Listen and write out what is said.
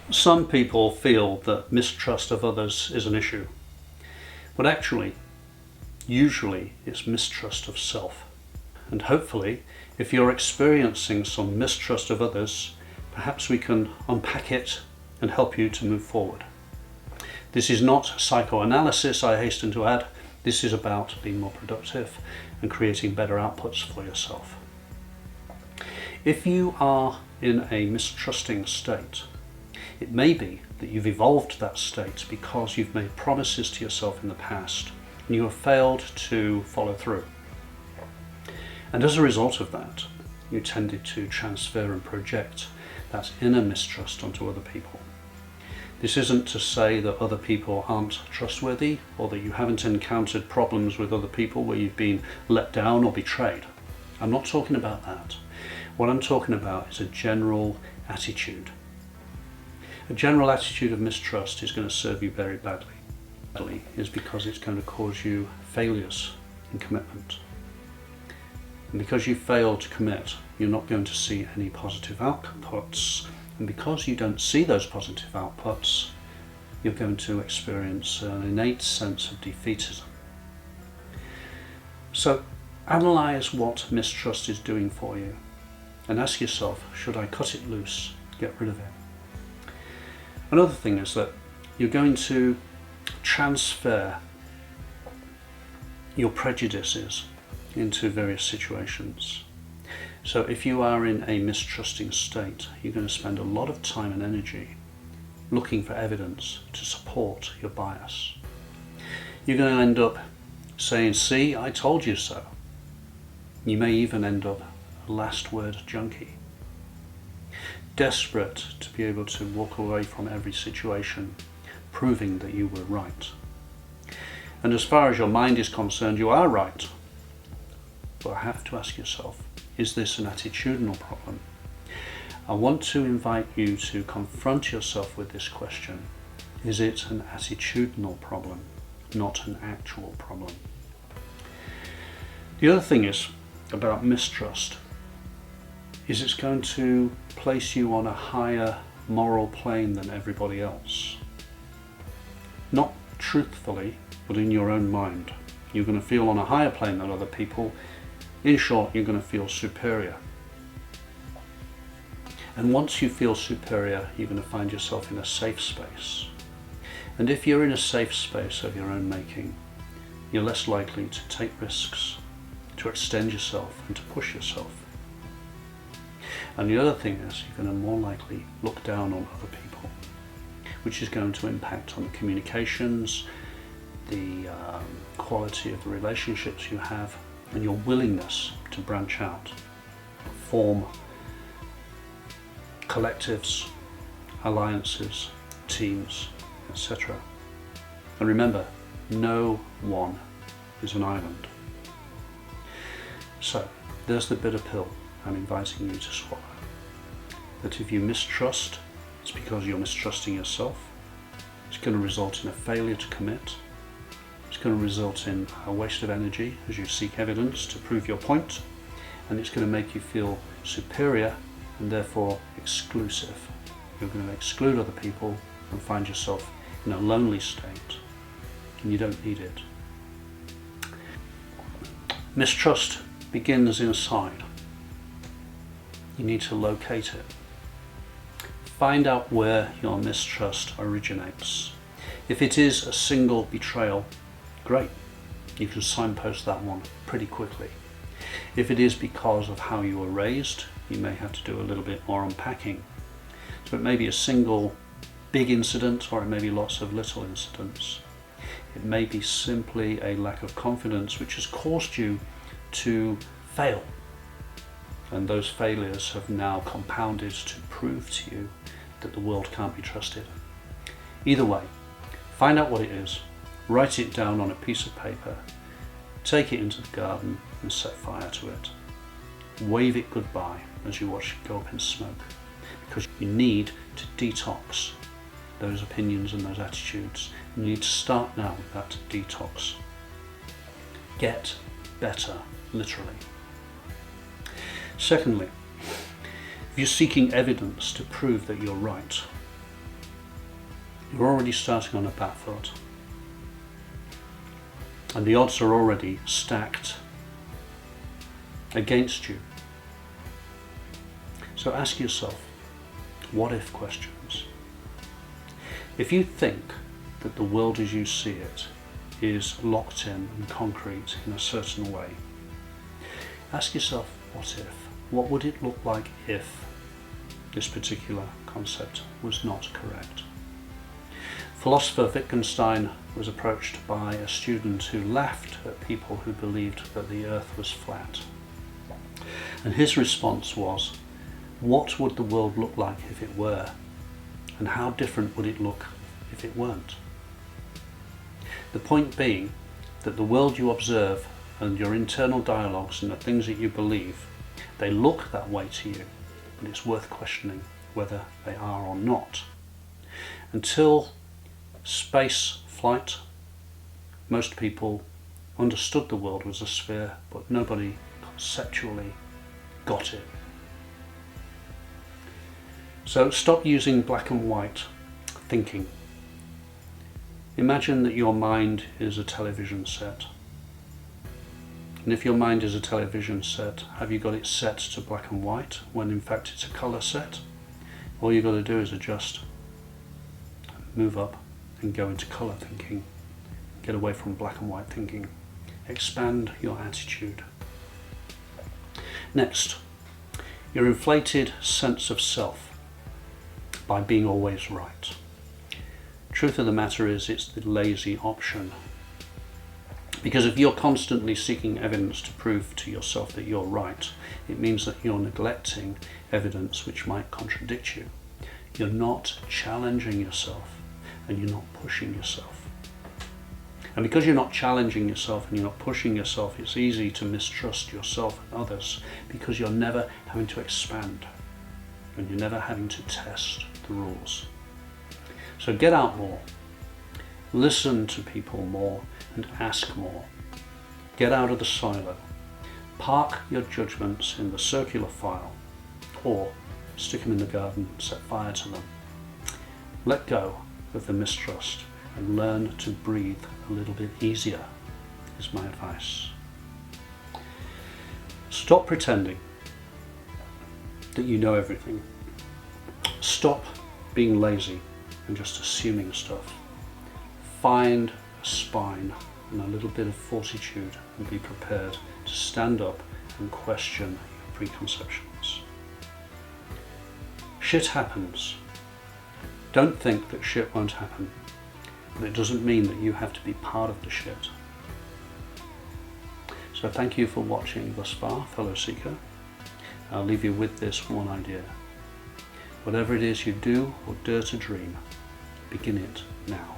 Some people feel that mistrust of others is an issue, but actually, usually it's mistrust of self. And hopefully, if you're experiencing some mistrust of others, perhaps we can unpack it and help you to move forward. This is not psychoanalysis, I hasten to add. This is about being more productive and creating better outputs for yourself. If you are in a mistrusting state, it may be that you've evolved that state because you've made promises to yourself in the past and you have failed to follow through. And as a result of that, you tended to transfer and project that inner mistrust onto other people. This isn't to say that other people aren't trustworthy or that you haven't encountered problems with other people where you've been let down or betrayed. I'm not talking about that. What I'm talking about is a general attitude. A general attitude of mistrust is going to serve you very badly. Is because it's going to cause you failures in commitment. And because you fail to commit, you're not going to see any positive outputs. And because you don't see those positive outputs, you're going to experience an innate sense of defeatism. So analyze what mistrust is doing for you and ask yourself, should I cut it loose, get rid of it? Another thing is that you're going to transfer your prejudices into various situations. So if you are in a mistrusting state, you're going to spend a lot of time and energy looking for evidence to support your bias. You're going to end up saying, see, I told you so. You may even end up a last word junkie, desperate to be able to walk away from every situation, proving that you were right. And as far as your mind is concerned, you are right. But I have to ask yourself, is this an attitudinal problem? I want to invite you to confront yourself with this question. Is it an attitudinal problem, not an actual problem? The other thing is about mistrust is it's going to place you on a higher moral plane than everybody else. Not truthfully, but in your own mind. You're going to feel on a higher plane than other people. In short, you're going to feel superior. And once you feel superior, you're going to find yourself in a safe space. And if you're in a safe space of your own making, you're less likely to take risks, to extend yourself and to push yourself. And the other thing is you're going to more likely look down on other people, which is going to impact on the communications, the quality of the relationships you have, and your willingness to branch out, form collectives, alliances, teams, etc. And remember, no one is an island. So, there's the bitter pill I'm inviting you to swallow. That if you mistrust, it's because you're mistrusting yourself. It's going to result in a failure to commit. It's going to result in a waste of energy as you seek evidence to prove your point. And it's going to make you feel superior and therefore exclusive. You're going to exclude other people and find yourself in a lonely state. And you don't need it. Mistrust begins inside. You need to locate it. Find out where your mistrust originates. If it is a single betrayal, great. You can signpost that one pretty quickly. If it is because of how you were raised, you may have to do a little bit more unpacking. So it may be a single big incident, or it may be lots of little incidents. It may be simply a lack of confidence which has caused you to fail. And those failures have now compounded to prove to you that the world can't be trusted. Either way, find out what it is, write it down on a piece of paper, take it into the garden and set fire to it. Wave it goodbye as you watch it go up in smoke, because you need to detox those opinions and those attitudes. You need to start now with that detox. Get better, literally. Secondly, if you're seeking evidence to prove that you're right, you're already starting on a bad foot. And the odds are already stacked against you. So ask yourself, what if questions. If you think that the world as you see it is locked in and concrete in a certain way, ask yourself, what if? What would it look like if this particular concept was not correct? Philosopher Wittgenstein was approached by a student who laughed at people who believed that the earth was flat. And his response was, what would the world look like if it were? And how different would it look if it weren't? The point being that the world you observe and your internal dialogues and the things that you believe, they look that way to you, but it's worth questioning whether they are or not. Until space flight, most people understood the world was a sphere, but nobody conceptually got it. So stop using black and white thinking. Imagine that your mind is a television set. And if your mind is a television set, have you got it set to black and white when in fact it's a colour set? All you've got to do is adjust, move up and go into colour thinking. Get away from black and white thinking. Expand your attitude. Next, your inflated sense of self by being always right. Truth of the matter is, it's the lazy option. Because if you're constantly seeking evidence to prove to yourself that you're right, it means that you're neglecting evidence which might contradict you. You're not challenging yourself and you're not pushing yourself. And because you're not challenging yourself and you're not pushing yourself, it's easy to mistrust yourself and others because you're never having to expand and you're never having to test the rules. So get out more, listen to people more and ask more. Get out of the silo. Park your judgments in the circular file or stick them in the garden and set fire to them. Let go of the mistrust and learn to breathe a little bit easier is my advice. Stop pretending that you know everything. Stop being lazy and just assuming stuff. Find a spine and a little bit of fortitude and be prepared to stand up and question your preconceptions. Shit happens. Don't think that shit won't happen, but it doesn't mean that you have to be part of the shit. So thank you for watching thus far, fellow seeker. I'll leave you with this one idea. Whatever it is you do or dare to dream, begin it now.